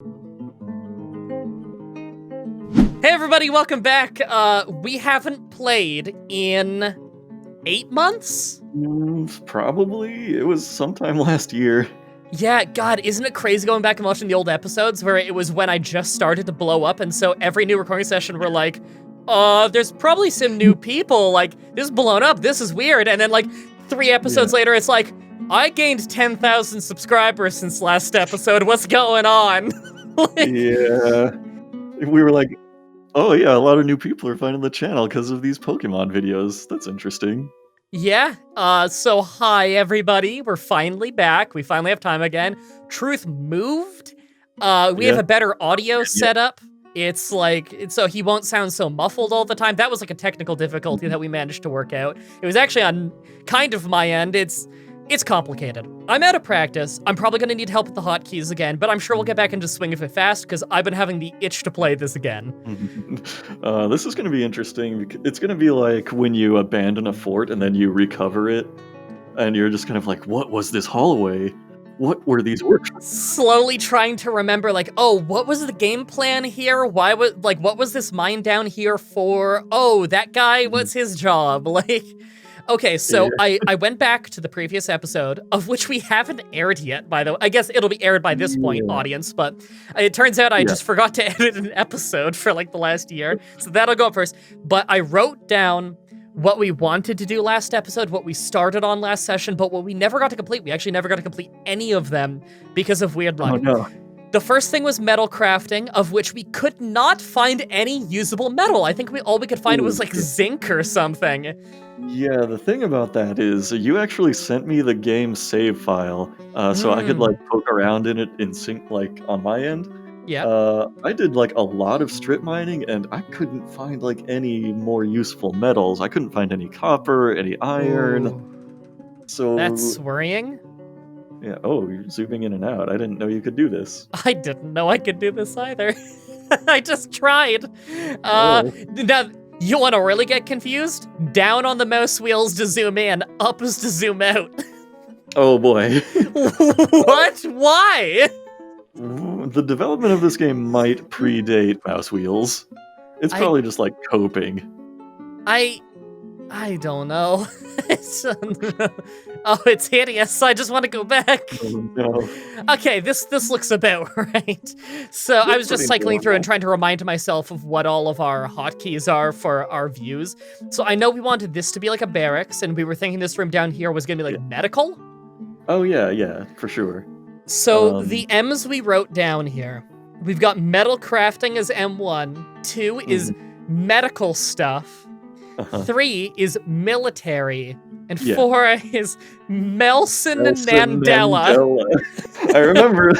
Hey everybody, welcome back. We haven't played in 8 months? Probably. It was sometime last year. Yeah, God, isn't it crazy going back and watching the old episodes where it was when I just started to blow up, and so every new recording session we're like, there's probably some new people, like, this is blown up, this is weird, and then like 3 episodes later it's like, I gained 10,000 subscribers since last episode, what's going on? Yeah. We were like, oh yeah, a lot of new people are finding the channel because of these Pokemon videos. That's interesting. Yeah, so hi everybody, we're finally back, we finally have time again. Trooth moved, we have a better audio setup. It's like, so he won't sound so muffled all the time. That was like a technical difficulty that we managed to work out. It was actually on kind of my end. It's complicated. I'm out of practice. I'm probably gonna need help with the hotkeys again, but I'm sure we'll get back into swing of it fast because I've been having the itch to play this again. This is gonna be interesting. It's gonna be like when you abandon a fort and then you recover it, and you're just kind of like, what was this hallway? What were these workshops? Slowly trying to remember, like, oh, what was the game plan here? Why was, like, what was this mine down here for? Oh, that guy, what's his job? Like, okay, so I went back to the previous episode, of which we haven't aired yet, by the way. I guess it'll be aired by this point, audience, but it turns out I just forgot to edit an episode for, like, the last year, so that'll go up first. But I wrote down what we wanted to do last episode, what we started on last session, but what we never got to complete. We actually never got to complete any of them because of weird luck. Oh no. The first thing was metal crafting, of which we could not find any usable metal. I think all we could find was like zinc or something. Yeah, the thing about that is you actually sent me the game save file, so I could like poke around in it in sync, like on my end. Yeah. I did like a lot of strip mining, and I couldn't find like any more useful metals. I couldn't find any copper, any iron. Ooh. So That's worrying. Yeah. Oh, you're zooming in and out. I didn't know you could do this. I didn't know I could do this either. I just tried. Now, you want to really get confused? Down on the mouse wheels to zoom in, up is to zoom out. Oh boy. What? Why? The development of this game might predate mouse wheels. It's probably just like coping. I don't know. Oh, it's hideous. I just want to go back. Oh, no. Okay, this looks about right. So I was just cycling through and trying to remind myself of what all of our hotkeys are for our views. So I know we wanted this to be like a barracks, and we were thinking this room down here was going to be like medical. Oh yeah, for sure. So the M's we wrote down here, we've got metal crafting as M1, 2 is medical stuff, 3 is military, and 4 is Melson and Mandela. I remember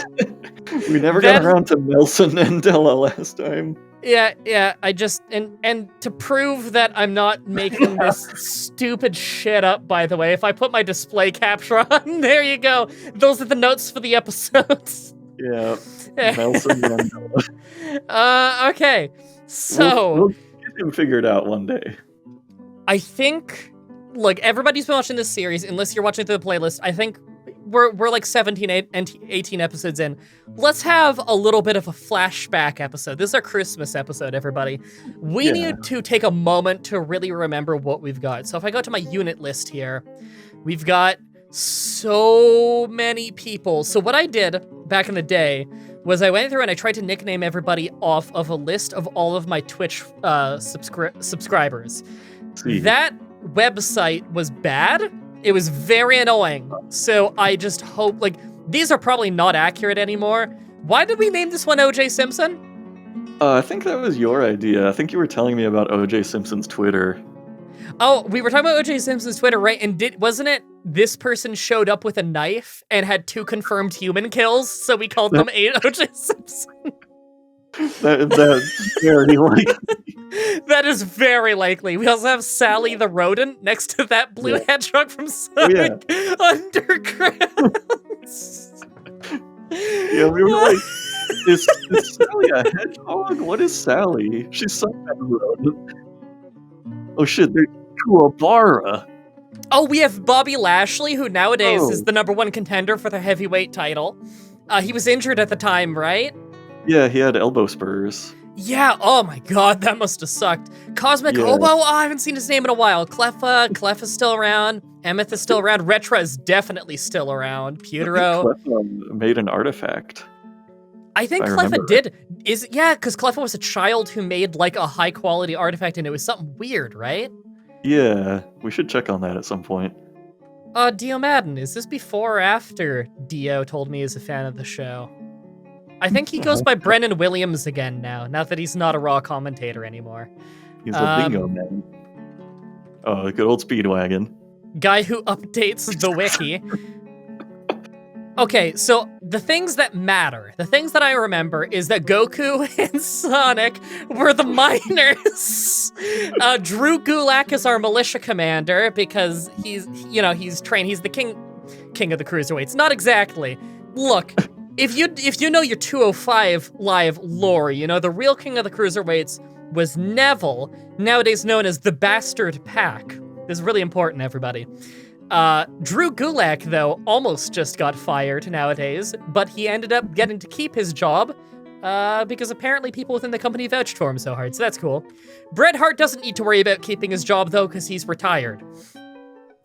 we never got around to Melson Mandela last time. Yeah, I just, and to prove that I'm not making this stupid shit up, by the way, if I put my display capture on, there you go. Those are the notes for the episodes. Yeah, Melson Mandela. Okay, so... We'll get him figured out one day. I think, look, everybody's been watching this series, unless you're watching through the playlist, I think we're like 17 and 18 episodes in. Let's have a little bit of a flashback episode. This is our Christmas episode, everybody. We need to take a moment to really remember what we've got. So if I go to my unit list here, we've got so many people. So what I did back in the day was I went through and I tried to nickname everybody off of a list of all of my Twitch subscribers. That website was bad. It was very annoying. So I just hope, like, these are probably not accurate anymore. Why did we name this one OJ Simpson? I think that was your idea. I think you were telling me about OJ Simpson's Twitter. Oh, we were talking about OJ Simpson's Twitter, right? And wasn't it this person showed up with a knife and had 2 confirmed human kills, so we called them OJ Simpson? That's very likely. That is very likely. We also have Sally the rodent next to that blue hedgehog from Sonic Underground. Yeah, we were like, is Sally a hedgehog? What is Sally? She's some kind of rodent. Oh shit, there's Kuwabara. Oh, we have Bobby Lashley, who nowadays is the #1 contender for the heavyweight title. He was injured at the time, right? Yeah, he had elbow spurs. Yeah, oh my god, that must have sucked. Cosmic Yeah. Hobo? Oh, I haven't seen his name in a while. Clef is still around. Emeth is still around. Retra is definitely still around. I Pewtero. think Clef made an artifact. I think I Cleffa remember did. Because Cleffa was a child who made like a high quality artifact and it was something weird, right? Yeah, we should check on that at some point. Dio Madden, is this before or after Dio told me he's a fan of the show? I think he goes by Brennan Williams again now that he's not a Raw commentator anymore. He's a bingo man. Oh, good old Speedwagon. Guy who updates the wiki. Okay, so the things that matter, the things that I remember is that Goku and Sonic were the miners. Drew Gulak is our militia commander because he's trained. He's the king of the cruiserweights. Not exactly. Look, if you know your 205 live lore, you know the real king of the cruiserweights was Neville, nowadays known as the Bastard Pack. This is really important, everybody. Drew Gulak, though, almost just got fired nowadays, but he ended up getting to keep his job, because apparently people within the company vouched for him so hard, so that's cool. Bret Hart doesn't need to worry about keeping his job, though, because he's retired.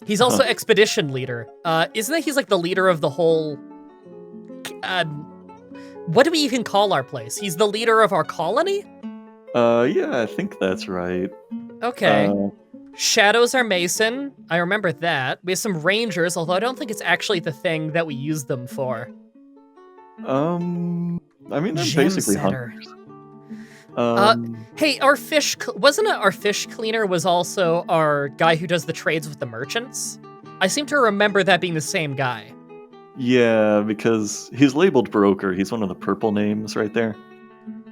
He's also expedition leader. Isn't it he's like the leader of the whole... what do we even call our place? He's the leader of our colony? Yeah, I think that's right. Okay. Shadows are Mason. I remember that. We have some Rangers, although I don't think it's actually the thing that we use them for. I mean, they're Gem basically setter. hunters. Hey, wasn't it our fish cleaner was also our guy who does the trades with the merchants? I seem to remember that being the same guy. Yeah, because he's labeled broker. He's one of the purple names right there.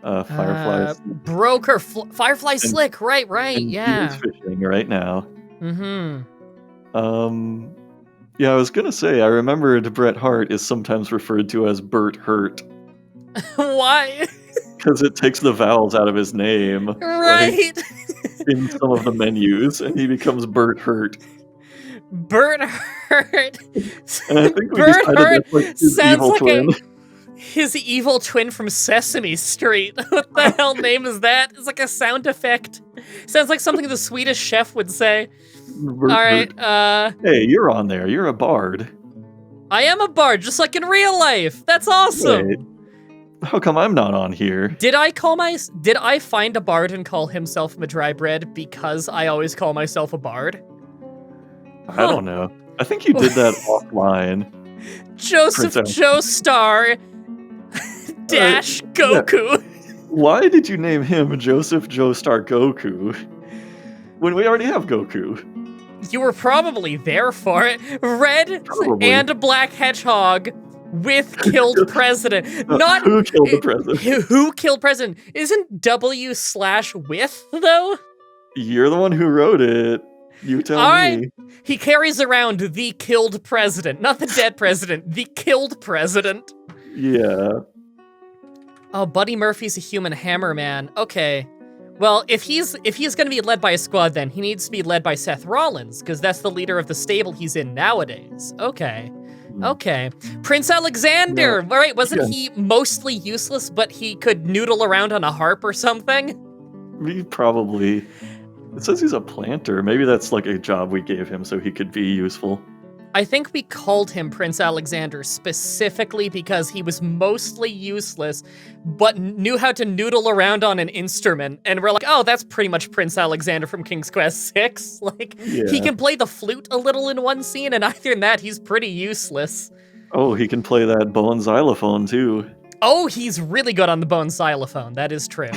Fireflies. Broker, Firefly Slick, right, And yeah. He's fishing right now. Mm-hmm. Yeah, I was gonna say, I remembered Bret Hart is sometimes referred to as Bert Hurt. Why? Because it takes the vowels out of his name. Right. Like, in some of the menus, and he becomes Bert Hurt. Bert Hurt. And I think we Bert decided Hurt that's like his sounds evil like twin. his evil twin from Sesame Street. What the hell name is that? It's like a sound effect. Sounds like something the Swedish chef would say. Bert All right, Hurt. Hey, you're on there. You're a bard. I am a bard, just like in real life. That's awesome. Wait, how come I'm not on here? Did I find a bard and call himself Mah-Dry-Bread because I always call myself a bard? I don't know. I think you did that offline. Joseph Princess. Joestar dash Goku. Yeah. Why did you name him Joseph Joestar Goku when we already have Goku? You were probably there for it. Red Probably. and Black Hedgehog with killed president. Not who killed the president. Who killed president? Isn't W/with though? You're the one who wrote it. You tell All me. right. He carries around the killed president, not the dead president, the killed president. Yeah. Oh, Buddy Murphy's a human hammer man. Okay. Well, if he's gonna be led by a squad, then he needs to be led by Seth Rollins, because that's the leader of the stable he's in nowadays. Okay. Okay. Prince Alexander! Yeah. All right, wasn't Yeah. he mostly useless, but he could noodle around on a harp or something? Me probably. It says he's a planter. Maybe that's like a job we gave him so he could be useful. I think we called him Prince Alexander specifically because he was mostly useless, but knew how to noodle around on an instrument. And we're like, oh, that's pretty much Prince Alexander from King's Quest VI. Like, Yeah. he can play the flute a little in one scene, and other than that, he's pretty useless. Oh, he can play that bone xylophone too. Oh, he's really good on the bone xylophone. That is true.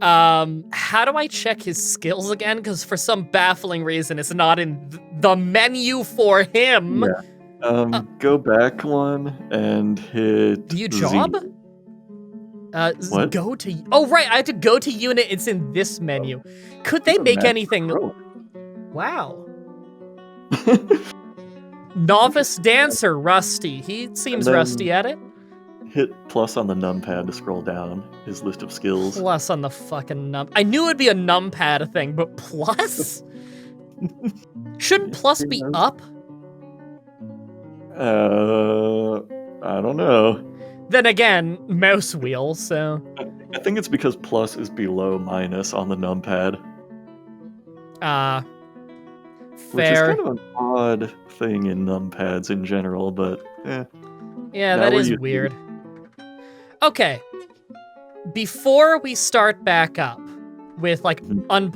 How do I check his skills again? Because for some baffling reason, it's not in the menu for him. Yeah. Go back one and hit View Z. job? What? Go to... Oh, right, I have to go to unit. It's in this menu. Could they He's a make master anything... pro. Wow. Novice dancer, Rusty. He seems then- rusty at it. Hit plus on the numpad to scroll down his list of skills. Plus on the fucking num... I knew it'd be a numpad thing, but plus? Shouldn't plus be up? I don't know. Then again, mouse wheel, so... I think it's because plus is below minus on the numpad. Which is Fair. kind of an odd thing in numpads in general, but Yeah, now that we're is used to it. weird. Okay. Before we start back up with, like,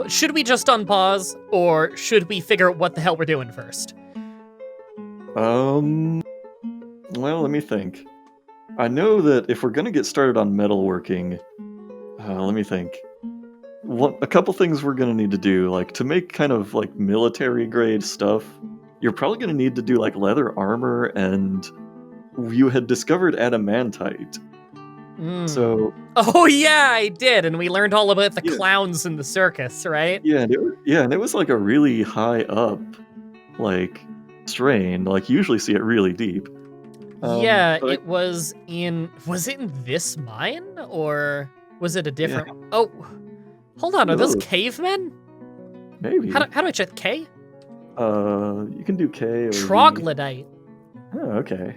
should we just unpause, or should we figure out what the hell we're doing first? Well, let me think. I know that if we're gonna get started on metalworking, let me think. A couple things we're gonna need to do, like to make kind of like military grade stuff. You're probably gonna need to do like leather armor, and you had discovered adamantite. So Oh yeah, I did, and we learned all about the Yeah. clowns in the circus, right? yeah, and it was like a really high up, like strain. Like you usually see it really deep. Yeah, but it was in... Was it in this mine? Or was it a different... Oh, hold on, are those Ooh. cavemen? Maybe. How do I check K? You can do K or V. Troglodyte. Oh, okay.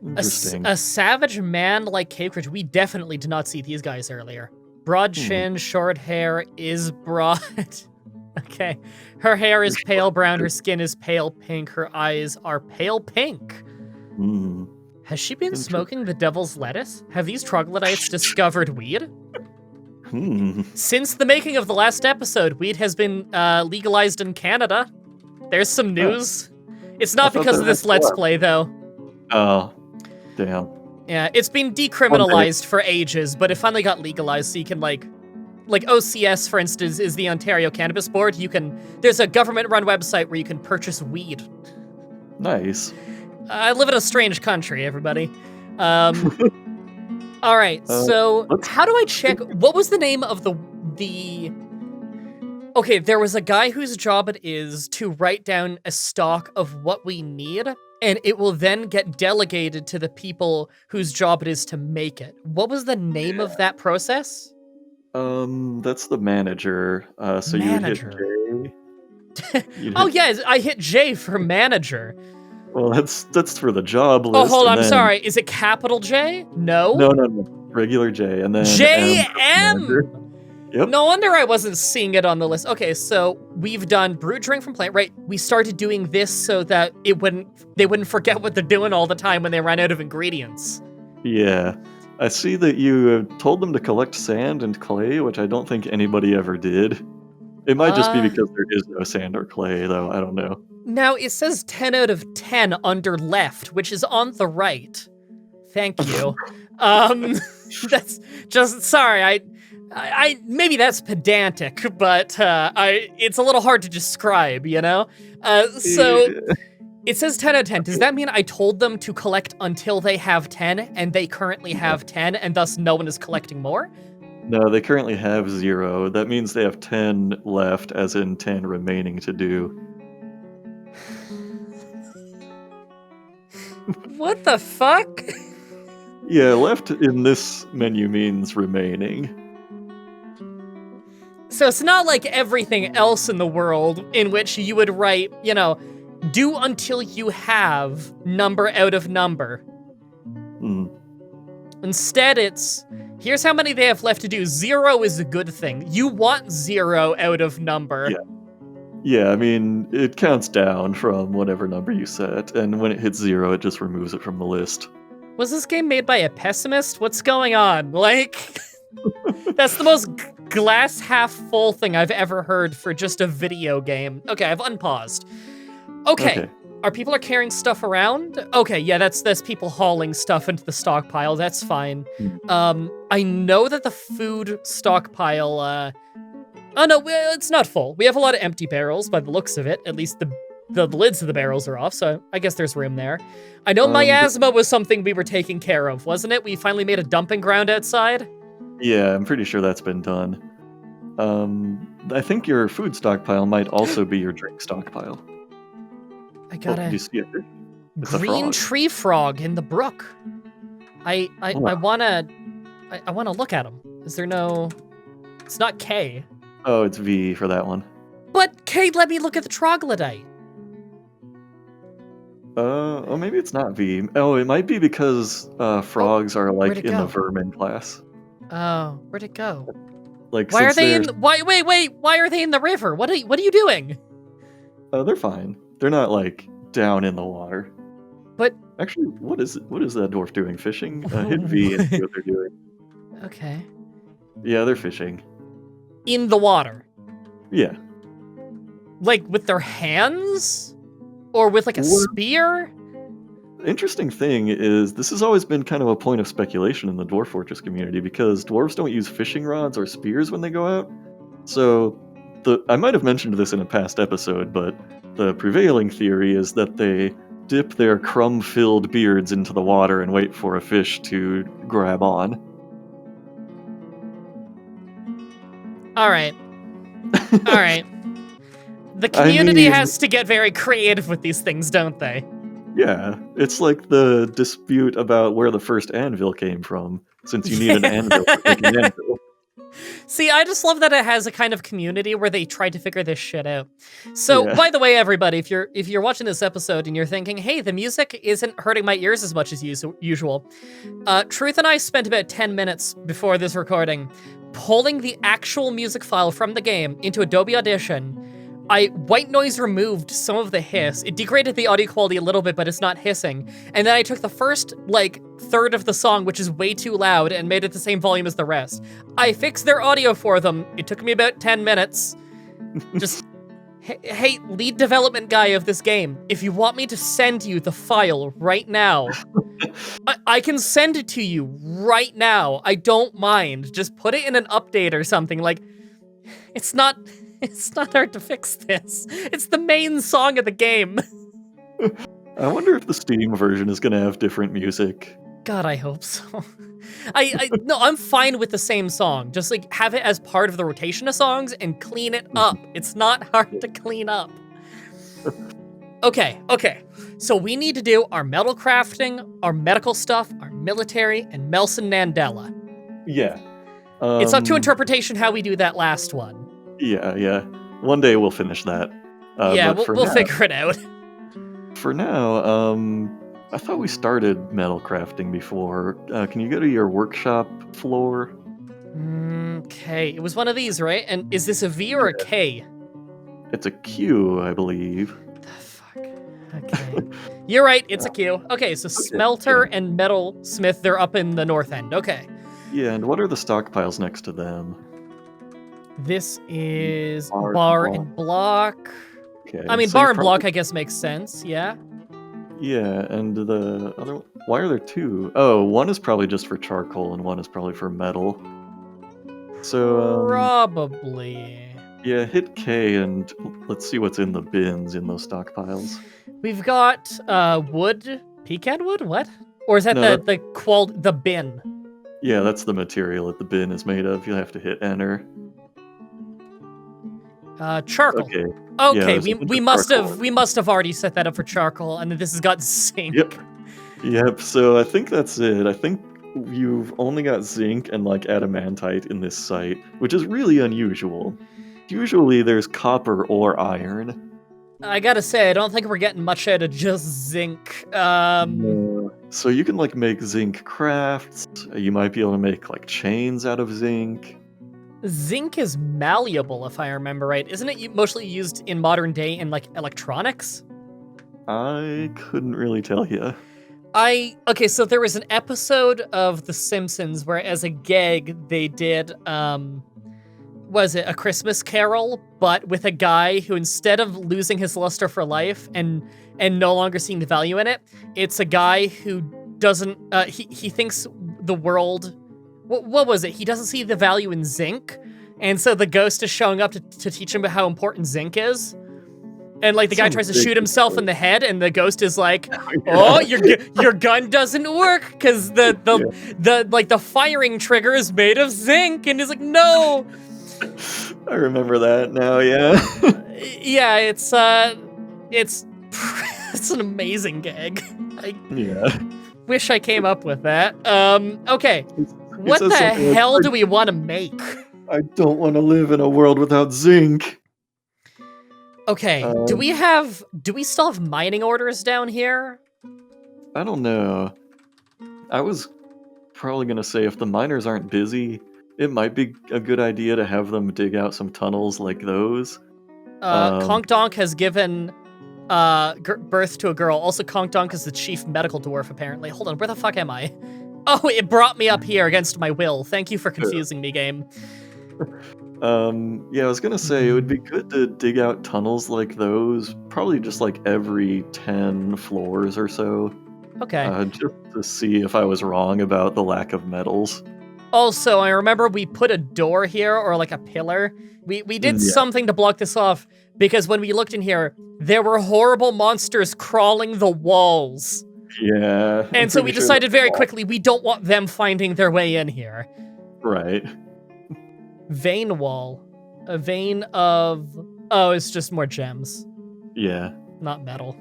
Interesting. A savage man like cave creature. We definitely did not see these guys earlier. Broad chin, short hair, is broad. Okay. Her hair is pale brown, her skin is pale pink, her eyes are pale pink. Has she been smoking the devil's lettuce? Have these troglodytes discovered weed? Since the making of the last episode, weed has been legalized in Canada. There's some news. It's not because of this Let's Play, though. Oh, damn. Yeah, it's been decriminalized for ages, but it finally got legalized, so you can, like OCS, for instance, is the Ontario Cannabis Board. There's a government-run website where you can purchase weed. Nice. I live in a strange country, everybody. All right, so how do I check? What was the name of the? Okay, there was a guy whose job it is to write down a stock of what we need, and it will then get delegated to the people whose job it is to make it. What was the name of that process? That's the manager. So Manager. you hit J. Oh yeah, I hit J for manager. Well, that's for the job list. Oh, hold on, and I'm then... sorry. Is it capital J? No. No. Regular J, and then JM. Yep. No wonder I wasn't seeing it on the list. Okay, so we've done brewed drink from plant. Right, we started doing this so that they wouldn't forget what they're doing all the time when they ran out of ingredients. Yeah. I see that you told them to collect sand and clay, which I don't think anybody ever did. It might just be because there is no sand or clay, though. I don't know. Now, it says 10 out of 10 under left, which is on the right. Thank you. That's just... Sorry, I maybe that's pedantic, but it's a little hard to describe, you know? So... It says 10 out of 10. Does that mean I told them to collect until they have 10, and they currently have 10, and thus no one is collecting more? No, they currently have 0. That means they have 10 left, as in 10 remaining to do. What the fuck? Yeah, left in this menu means remaining. So it's not like everything else in the world in which you would write, you know, do until you have number out of number. Instead, it's, here's how many they have left to do. 0 is a good thing. You want 0 out of number. Yeah, I mean, it counts down from whatever number you set, and when it hits 0, it just removes it from the list. Was this game made by a pessimist? What's going on? Like, that's the most glass half full thing I've ever heard for just a video game. Okay, I've unpaused. Okay. Our people are carrying stuff around? Okay, yeah, that's people hauling stuff into the stockpile. That's fine. I know that the food stockpile, oh no, it's not full. We have a lot of empty barrels by the looks of it. At least the lids of the barrels are off, so I guess there's room there. I know miasma was something we were taking care of, wasn't it? We finally made a dumping ground outside? Yeah, I'm pretty sure that's been done. I think your food stockpile might also be your drink stockpile. I got a you see it? It's green tree frog in the brook. I wanna look at him. Is there no? It's not K. Oh, it's V for that one. But K, let me look at the troglodyte. Oh, maybe it's not V. Oh, it might be because frogs are where'd like it in the go? vermin class. Oh, where'd it go? Like Why are since they they're in? Wait! Why are they in the river? What are you doing? they're fine. They're not like down in the water. But Actually, what is that dwarf doing? Fishing? Hit V and see what they're doing. okay, Yeah, they're fishing. in the water, Yeah. like with their hands, or with like a Well, spear? interesting thing is this has always been kind of a point of speculation in the Dwarf Fortress community because dwarves don't use fishing rods or spears when they go out. So I might have mentioned this in a past episode, but the prevailing theory is that they dip their crumb-filled beards into the water and wait for a fish to grab on. All right. The community has to get very creative with these things, don't they? Yeah, it's like the dispute about where the first anvil came from, since you need an anvil to make an anvil. See, I just love that it has a kind of community where they try to figure this shit out. So, Yeah. by the way, everybody, if you're watching this episode and you're thinking, "Hey, the music isn't hurting my ears as much as usual," Trooth and I spent about 10 minutes before this recording pulling the actual music file from the game into Adobe Audition. I white noise removed some of the hiss. It degraded the audio quality a little bit, but it's not hissing. And then I took the first, third of the song, which is way too loud, and made it the same volume as the rest. I fixed their audio for them. It took me about 10 minutes. Just, hey, lead development guy of this game, if you want me to send you the file right now, I can send it to you right now. I don't mind. Just put it in an update or something. It's not hard to fix this. It's the main song of the game. I wonder if the Steam version is going to have different music. God, I hope so. No, I'm fine with the same song. Just have it as part of the rotation of songs and clean it up. It's not hard to clean up. Okay. So we need to do our metal crafting, our medical stuff, our military, and Melson Nandela. Yeah. It's up to interpretation how we do that last one. Yeah. One day we'll finish that. Yeah, but we'll figure it out. For now, I thought we started metal crafting before. Can you go to your workshop floor? Okay, it was one of these, right? And is this a V or a K? It's a Q, I believe. The fuck? Okay. You're right, it's a Q. Okay, so smelter and metalsmith, they're up in the north end. Okay. Yeah, and what are the stockpiles next to them? This is Bar bar and and block. Okay. I mean, so bar you and block, I guess, makes sense, yeah? Yeah, and the other one, why are there two? Oh, one is probably just for charcoal and one is probably for metal. So, Probably. yeah, hit K and let's see what's in the bins in those stockpiles. We've got wood, pecan wood, what? Or is that No, the bin? Yeah, that's the material that the bin is made of. You'll have to hit enter. Charcoal. Okay. Okay, Yeah, we must have already set that up for charcoal, and then this has got zinc. Yep. So I think that's it. I think you've only got zinc and adamantite in this site, which is really unusual. Usually there's copper or iron. I gotta say, I don't think we're getting much out of just zinc. So you can make zinc crafts. You might be able to make chains out of zinc. Zinc is malleable, if I remember right. Isn't it mostly used in modern day in electronics? I couldn't really tell you. Okay, so there was an episode of The Simpsons where, as a gag, they did was it A Christmas Carol, but with a guy who, instead of losing his luster for life and no longer seeing the value in it, it's a guy who doesn't he thinks the world. What was it? He doesn't see the value in zinc, and so the ghost is showing up to teach him how important zinc is. And the guy tries to shoot himself in the head, and the ghost is like, "Oh, your gun doesn't work because the firing trigger is made of zinc." And he's like, "No." I remember that now. Yeah. Yeah, it's it's an amazing gag. I wish I came up with that. Okay. What the hell do we want to make? I don't want to live in a world without zinc. Okay, do we still have mining orders down here? I don't know. I was probably going to say if the miners aren't busy, it might be a good idea to have them dig out some tunnels like those. Conk Donk has given birth to a girl. Also, Conk Donk is the chief medical dwarf, apparently. Hold on, where the fuck am I? Oh, it brought me up here against my will. Thank you for confusing me, game. Yeah, I was gonna say it would be good to dig out tunnels like those, probably just like every 10 floors or so. Okay. Just to see if I was wrong about the lack of metals. Also, I remember we put a door here, or like a pillar. We did something to block this off, because when we looked in here, there were horrible monsters crawling the walls. Yeah. And so we decided very quickly we don't want them finding their way in here. Right. Vein wall. A vein of... Oh, it's just more gems. Yeah. Not metal.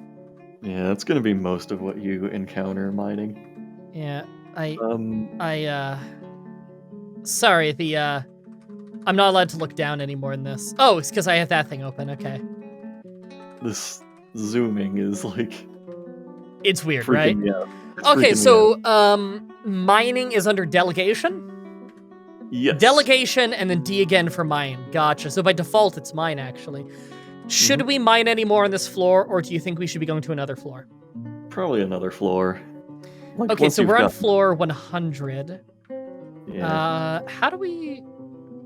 Yeah, that's gonna be most of what you encounter mining. Yeah, Sorry, I'm not allowed to look down anymore in this. Oh, it's because I have that thing open, okay. This zooming is like... It's weird, right? Yeah. Okay, so, mining is under delegation? Yes. Delegation and then D again for mine. Gotcha. So by default, it's mine, actually. Should we mine any more on this floor, or do you think we should be going to another floor? Probably another floor. Like, okay, so we're on floor 100. Yeah. How do we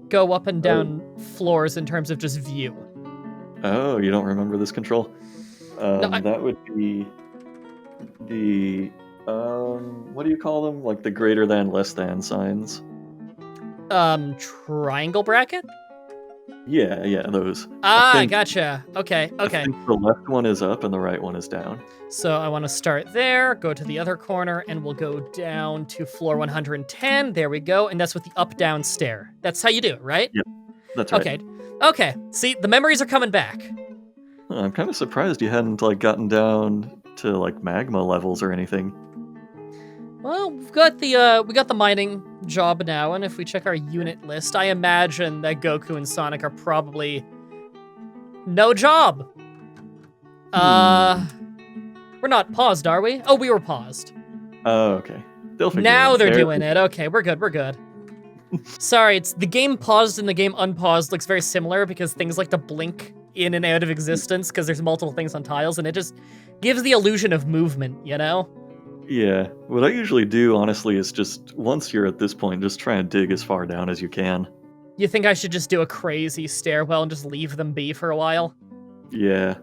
go up and down floors in terms of just view? Oh, you don't remember this control? That would be the, what do you call them? Like the greater than, less than signs. Triangle bracket? Yeah, those. Gotcha. Okay. I think the left one is up and the right one is down. So I want to start there, go to the other corner, and we'll go down to floor 110. There we go. And that's with the up-down stair. That's how you do it, right? Yep, that's right. Okay. See, the memories are coming back. I'm kind of surprised you hadn't like gotten down to like magma levels or anything. Well, we got the mining job now, and if we check our unit list, I imagine that Goku and Sonic are probably no job. We're not paused, are we? Oh, we were paused. Oh, okay. They'll figure now it they're doing it. Okay, we're good. Sorry, it's the game paused and the game unpaused looks very similar because things like to blink in and out of existence because there's multiple things on tiles, and it just gives the illusion of movement, you know? Yeah, what I usually do, honestly, is just, once you're at this point, just try and dig as far down as you can. You think I should just do a crazy stairwell and just leave them be for a while? Yeah.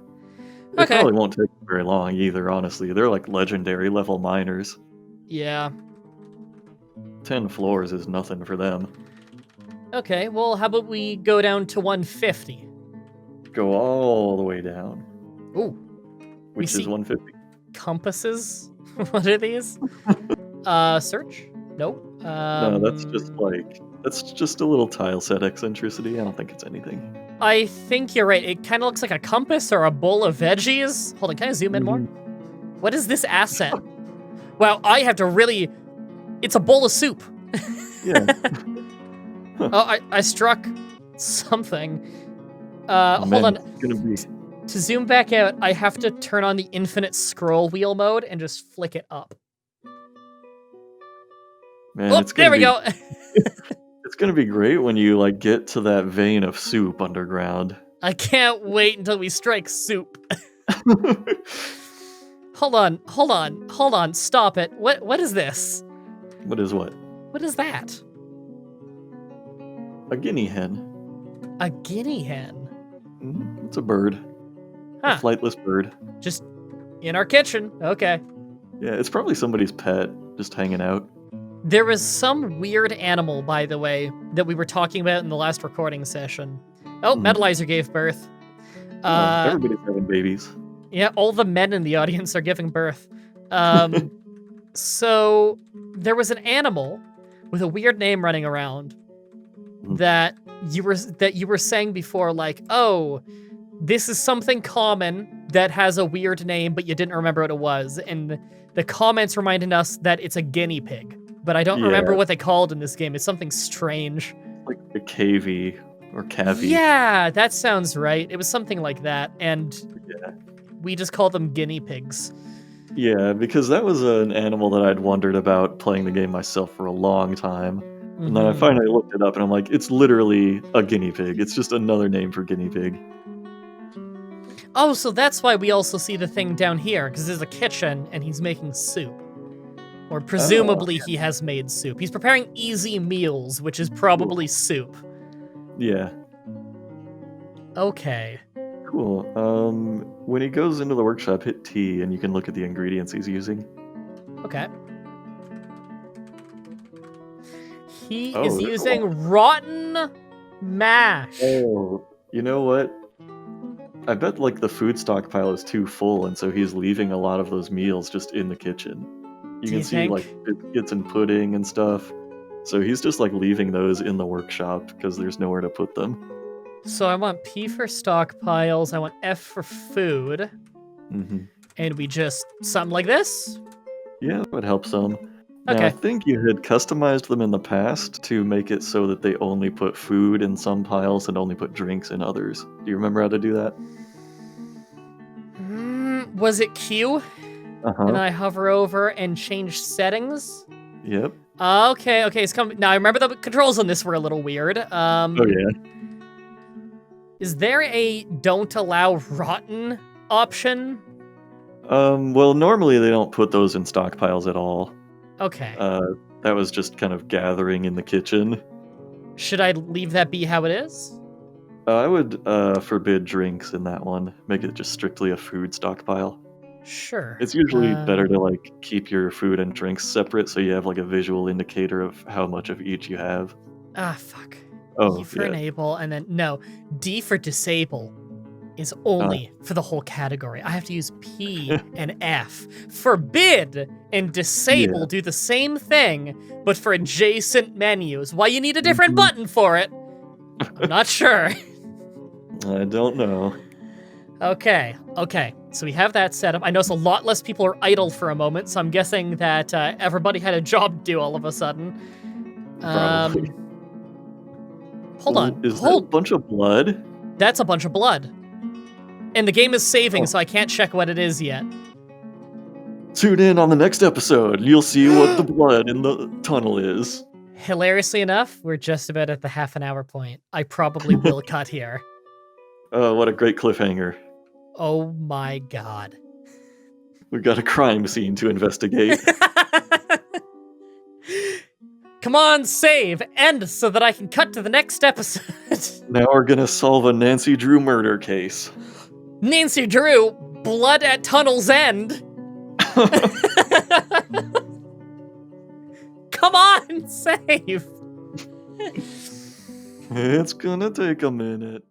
It probably won't take very long either, honestly. They're like legendary level miners. Yeah. 10 floors is nothing for them. Okay, well, how about we go down to 150? Go all the way down. Ooh. Which is 150. Compasses? What are these? Search? Nope. No, that's just a little tile set eccentricity. I don't think it's anything. I think you're right. It kind of looks like a compass or a bowl of veggies. Hold on, can I zoom in more? What is this asset? Wow, I have to really... It's a bowl of soup. Yeah. Oh, I struck something. Hold on. It's gonna be... To zoom back out, I have to turn on the infinite scroll wheel mode and just flick it up. Man, there we go. It's gonna be great when you like get to that vein of soup underground. I can't wait until we strike soup. Hold on, stop it. What is this? What is what? What is that? A guinea hen. A guinea hen? It's a bird. Huh. A flightless bird. Just in our kitchen. Okay. Yeah, it's probably somebody's pet, just hanging out. There was some weird animal, by the way, that we were talking about in the last recording session. Oh, Metalizer gave birth. Everybody's having babies. Yeah, all the men in the audience are giving birth. So there was an animal with a weird name running around that you were saying before, like, oh, this is something common that has a weird name, but you didn't remember what it was. And the comments reminded us that it's a guinea pig, but I don't remember what they called in this game. It's something strange. Like a cavey or Cavi. Yeah, that sounds right. It was something like that, and Yeah. we just call them guinea pigs. Yeah, because that was an animal that I'd wondered about playing the game myself for a long time. And then I Mhm. finally looked it up and I'm like, it's literally a guinea pig. It's just another name for guinea pig. Oh, so that's why we also see the thing down here, because there's a kitchen and he's making soup. Or presumably he has made soup. He's preparing easy meals, which is probably soup. Yeah. Okay. Cool. When he goes into the workshop, hit T and you can look at the ingredients he's using. Okay. He Oh, is there's a using rotten mash. Oh, you know what? I bet like the food stockpile is too full, and so he's leaving a lot of those meals just in the kitchen. You Do can you see like think? biscuits and pudding and stuff. So he's just like leaving those in the workshop because there's nowhere to put them. So I want P for stockpiles, I want F for food, Hmm. and we just something like this? Yeah, that would help some. Now, I Okay. think you had customized them in the past to make it so that they only put food in some piles and only put drinks in others. Do you remember how to do that? Was it Q? And Uh-huh. I hover over and change settings? Yep. Okay, it's coming. Now I remember the controls on this were a little weird. Oh, yeah. Is there a don't allow rotten option? Well, normally they don't put those in stockpiles at all. Okay. That was just kind of gathering in the kitchen. Should I leave that be how it is? I would forbid drinks in that one. Make it just strictly a food stockpile. Sure. It's usually better to like keep your food and drinks separate so you have like a visual indicator of how much of each you have. Fuck. Oh, E for yeah. enable, and then no. D for disable is only for the whole category. I have to use P and F. Forbid and disable do the same thing, but for adjacent menus. Why you need a different button for it? I'm not sure. I don't know. Okay. So we have that set up. I notice a lot less people are idle for a moment, so I'm guessing that everybody had a job to do all of a sudden. Probably. Hold on. Is that a bunch of blood? That's a bunch of blood. And the game is saving, so I can't check what it is yet. Tune in on the next episode. You'll see what the blood in the tunnel is. Hilariously enough, we're just about at the half an hour point. I probably will cut here. Oh, what a great cliffhanger. Oh my god. We've got a crime scene to investigate. Come on, save, end, so that I can cut to the next episode. Now we're gonna solve a Nancy Drew murder case. Nancy Drew, blood at tunnel's end. Come on, save. It's gonna take a minute.